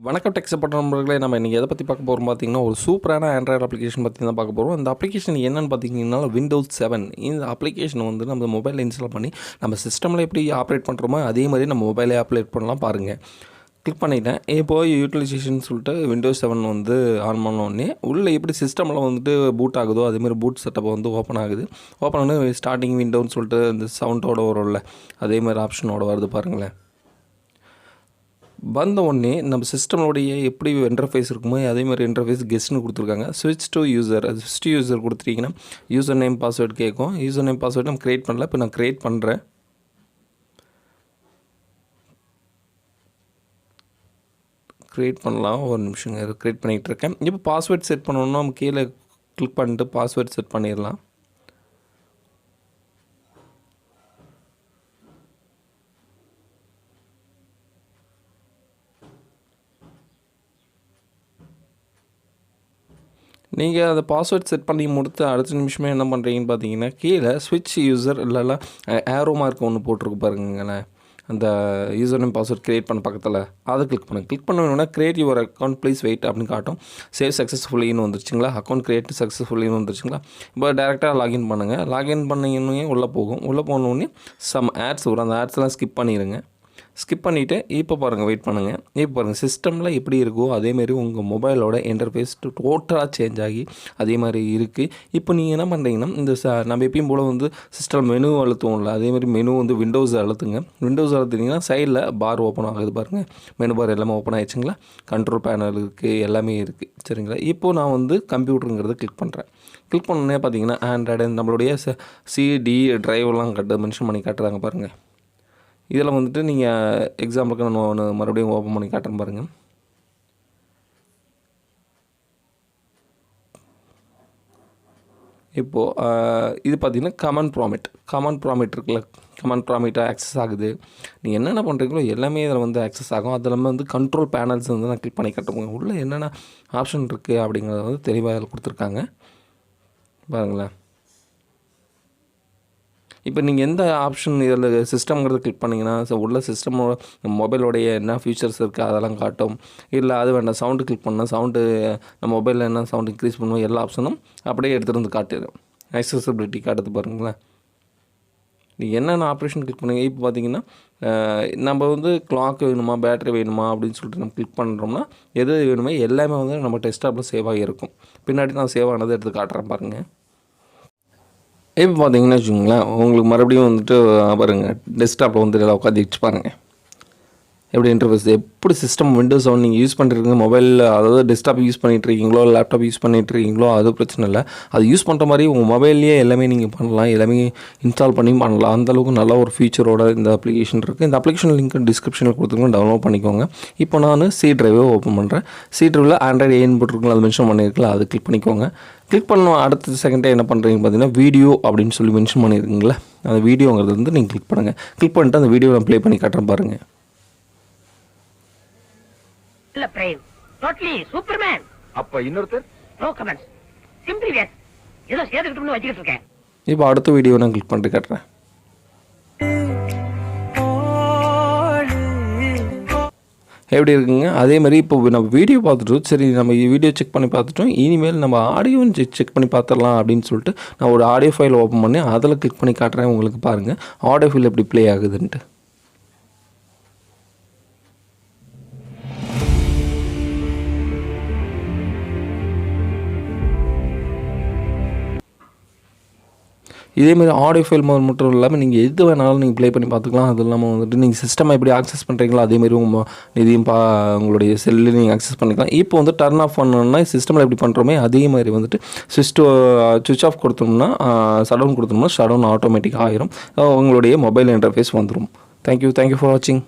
வணக்கம் tech support நண்பர்களே, நம்ம இன்றைக்கி எதை பற்றி பார்க்க போகிறோம் பார்த்தீங்கன்னா, ஒரு சூப்பரான ஆண்ட்ராய்டு அப்ளிகேஷன் பற்றி தான் பார்க்க போகிறோம். இந்த அப்ளிகேஷன் என்னென்னு பார்த்தீங்கன்னா விண்டோஸ் 7. இந்த அப்ளிகேஷன் வந்து நம்ம மொபைலில் இன்ஸ்டால் பண்ணி நம்ம சிஸ்டமில் எப்படி ஆப்ரேட் பண்ணுறோமோ அதே மாதிரி நம்ம மொபைலே அப்டேட் பண்ணலாம். பாருங்கள், கிளிக் பண்ணிவிட்டேன். இப்போது யூட்டிலைசேஷன் சொல்லிட்டு விண்டோஸ் 7 வந்து ஆன் பண்ணோடனே உள்ளே எப்படி சிஸ்டமில் வந்துட்டு பூட் ஆகுதோ அதேமாதிரி பூட் செட்டப் வந்து ஓப்பன் ஆகுது. ஓப்பன் பண்ணி ஸ்டார்டிங் விண்டோன்னு சொல்லிட்டு இந்த சவுண்டோடு வரும்ல, அதேமாதிரி ஆப்ஷனோட வருது பாருங்களேன். வந்த உடனே நம்ம சிஸ்டமோடைய எப்படி இன்டர்ஃபேஸ் இருக்குமோ அதேமாதிரி இன்டர்ஃபேஸ் கெஸ்ட்னு கொடுத்துருக்காங்க. ஸ்விட்ச் டு யூசர், அது ஸ்விட்ச் டு யூசர் கொடுத்துட்டிங்கன்னா யூசர் நேம் பாஸ்வேர்டு கேட்கும். யூசர் நேம் பாஸ்வேர்டு நம்ம க்ரியேட் பண்ணல, இப்போ நான் க்ரியேட் பண்ணுறேன். க்ரியேட் பண்ணலாம், ஒரு நிமிஷம் க்ரியேட் பண்ணிகிட்டு இருக்கேன். இப்போ பாஸ்வேர்ட் செட் பண்ணணும்னா நம்ம கீழே கிளிக் பண்ணிட்டு பாஸ்வேர்ட் செட் பண்ணிடலாம். நீங்கள் அதை பாஸ்வேர்ட் செட் பண்ணி முடித்து அடுத்த நிமிஷமே என்ன பண்ணுறீங்கன்னு பார்த்தீங்கன்னா, கீழே ஸ்விட்ச் யூசர் இல்லைல்ல ஏரோ மார்க் ஒன்று போட்டிருக்கு பாருங்களேன். அந்த யூசர் நேம் பாஸ்வேர்ட் க்ரியேட் பண்ண பக்கத்தில் அதை கிளிக் பண்ணுங்கள். கிளிக் பண்ணணுன்னா create your account please wait அப்படின்னு காட்டும். சேவ் சக்ஸஸ்ஃபுல்லின்னு வந்துருச்சுங்களா, அக்கௌண்ட் கிரியேட் சக்ஸஸ்ஃபுல்லின்னு வந்துருச்சுங்களா. இப்போ டேரெக்டாக லாகின் பண்ணுங்கள். லாகின் பண்ணிங்கன்னே உள்ளே போகும். உள்ளே போனோடனே சம் ஆட்ஸ் வரும். அந்த ஆட்ஸ்லாம் ஸ்கிப் பண்ணிடுங்க. ஸ்கிப் பண்ணிவிட்டு இப்போ பாருங்கள், வெயிட் பண்ணுங்கள். இப்போ பாருங்கள், சிஸ்டமில் எப்படி இருக்கோ அதேமாரி உங்கள் மொபைலோட இன்டர்ஃபேஸ் டோட்டலாக சேஞ்ச் ஆகி அதே மாதிரி இருக்குது. இப்போ நீங்கள் என்ன பண்ணுறீங்கன்னா, இந்த நம்ம எப்பயும் போல் வந்து சிஸ்டம் மெனு அழுத்துவோம்ல, அதேமாதிரி மெனு வந்து விண்டோஸ் அழுத்துங்க. விண்டோஸ் அழுத்துனீங்கன்னா சைடில் பார் ஓப்பன் ஆகுது பாருங்கள். மெனு பார் எல்லாமே ஓப்பன் ஆகிடுச்சுங்களா. கண்ட்ரோல் பேனல் இருக்குது, எல்லாமே இருக்குது. சரிங்களா. இப்போது நான் வந்து கம்ப்யூட்டருங்கிறத கிளிக் பண்ணுறேன். கிளிக் பண்ணோன்னே பார்த்தீங்கன்னா ஆண்ட்ராய்டு நம்மளுடைய சிடி ட்ரைவெலாம் மென்ஷன் பண்ணி காட்டுறாங்க பாருங்கள். இதில் வந்துட்டு நீங்கள் எக்ஸாம்பிளுக்கு நான் ஒன்று மறுபடியும் ஓப்பன் பண்ணி காட்டுறேன் பாருங்கள். இப்போது இது பார்த்திங்கன்னா கமாண்ட் ப்ராமிட் இருக்குல்ல, கமாண்ட் ப்ராமிட்டாக ஆக்சஸ் ஆகுது. நீங்கள் என்னென்ன பண்ணுறீங்களோ எல்லாமே இதில் வந்து ஆக்சஸ் ஆகும். அது இல்லாமல் வந்து கண்ட்ரோல் பேனல்ஸ் வந்து நான் கிளிக் பண்ணி காட்டுறேன். உள்ளே என்னென்ன ஆப்ஷன் இருக்குது அப்படிங்கிறத வந்து தெளிவாக இதில் கொடுத்துருக்காங்க பாருங்களேன். இப்போ நீங்கள் எந்த ஆப்ஷன் இதில் சிஸ்டம்ங்கிறத கிளிக் பண்ணிங்கன்னா உள்ள சிஸ்டமோட மொபைலோடைய என்ன ஃபீச்சர்ஸ் இருக்குது அதெல்லாம் காட்டும். இல்லை அது வேண்டாம், சவுண்டு கிளிக் பண்ணால் சவுண்டு நம்ம மொபைலில் என்ன சவுண்ட் இன்க்ரீஸ் பண்ணுவோம் எல்லா ஆப்ஷனும் அப்படியே எடுத்துகிட்டு வந்து காட்டிடும். அக்சசபிலிட்டி காட்டுது பாருங்களேன். நீங்கள் என்னென்ன ஆப்ரேஷன் கிளிக் பண்ணுங்க. இப்போ பார்த்தீங்கன்னா நம்ம வந்து கிளாக் வேணுமா, பேட்டரி வேணுமா அப்படின்னு சொல்லிட்டு நம்ம கிளிக் பண்ணுறோம்னா எது வேணுமோ எல்லாமே வந்து நம்ம டெஸ்க்டாப்பில் சேவ் ஆகி இருக்கும். பின்னாடி நான் சேவ் ஆனதை எடுத்து காட்டுறேன் பாருங்கள். இப்போ பார்த்தீங்கன்னா வச்சுக்கோங்களேன், உங்களுக்கு மறுபடியும் வந்துட்டு பாருங்கள், டெஸ்க்டாப்பில் வந்து எல்லாம் உட்காந்துச்சு பாருங்கள் எப்படி இன்டர்ஃபேஸ், எப்படி சிஸ்டம் விண்டோஸ் 7 நீங்கள் யூஸ் பண்ணிட்டுருக்கீங்க மொபைலில், அதாவது டெஸ்க்டாப் யூஸ் பண்ணிகிட்ருக்கீங்களோ லேப்டாப் யூஸ் பண்ணிகிட்ருக்கீங்களோ அது பிரச்சனை இல்லை. அது யூஸ் பண்ணுற மாதிரி உங்கள் மொபைல்லேயே எல்லாமே நீங்கள் பண்ணலாம், எல்லாமே இன்ஸ்டால் பண்ணி பண்ணலாம். அந்தளவுக்கு நல்ல ஒரு ஃபீச்சரோட இந்த அப்ளிகேஷன் இருக்குது. இந்த அப்ளிகேஷன் லிங்க் டிஸ்கிரிப்ஷனில் கொடுத்துருக்கோம், டவுன்லோட் பண்ணிக்கோங்க. இப்போ நான் சி ட்ரைவை ஓப்பன் பண்ணுறேன். சி ட்ரைவில் ஆண்ட்ராய்டு ஏன்னு போட்டிருக்கோம், அது மென்ஷன் பண்ணியிருக்கல, அது கிளிக் பண்ணிக்கோங்க. கிளிக் பண்ண அடுத்த செகண்டே என்ன பண்ணுறீங்க பார்த்தீங்கன்னா, வீடியோ அப்படின்னு சொல்லி மென்ஷன் பண்ணியிருக்கீங்களா, அந்த வீடியோங்கிறது வந்து நீங்கள் கிளிக் பண்ணுங்கள். கிளிக் பண்ணிட்டு அந்த வீடியோ நான் ப்ளே பண்ணி காட்டுறேன் பாருங்கள். இப்போ அடுத்த வீடியோ நான் கிளிக் பண்ணிட்டு காட்டுறேன். எப்படி இருக்குங்க. அதே மாதிரி இப்போ நம்ம வீடியோ பார்த்துட்டோம். சரி, நம்ம வீடியோ செக் பண்ணி பார்த்துட்டோம். இனிமேல் நம்ம ஆடியோவும் செக் பண்ணி பார்த்துடலாம் அப்படின்னு சொல்லிட்டு நான் ஒரு ஆடியோ ஃபைல் ஓப்பன் பண்ணி அதில் கிளிக் பண்ணி காட்டுறேன். உங்களுக்கு பாருங்கள் ஆடியோ ஃபைல் எப்படி ப்ளே ஆகுதுன்ட்டு. இதேமாதிரி ஆடியோ ஃபைல் மட்டும் இல்லாமல் நீங்கள் எது வேணாலும் நீங்கள் ப்ளே பண்ணி பார்த்துக்கலாம். அது இல்லாமல் வந்துட்டு நீங்கள் சிஸ்டம் எப்படி ஆக்சஸ் பண்ணுறீங்களோ அதேமாதிரி இதையும் உங்களுடைய செல்லில் நீங்கள் ஆக்சஸ் பண்ணிக்கலாம். இப்போ வந்து டர்ன் ஆஃப் பண்ணணும்னா சிஸ்டமில் எப்படி பண்ணுறோமே அதே மாதிரி வந்துட்டு சுவிட்ச் ஆஃப் கொடுத்தோம்னா ஷட் டவுன் கொடுத்தோம்னா ஷட் டவுன் ஆட்டோமேட்டிக்காக ஆயிரும். உங்களுடைய மொபைல் இன்டர்ஃபேஸ் வந்துடும். தேங்க்யூ ஃபார் வாட்சிங்.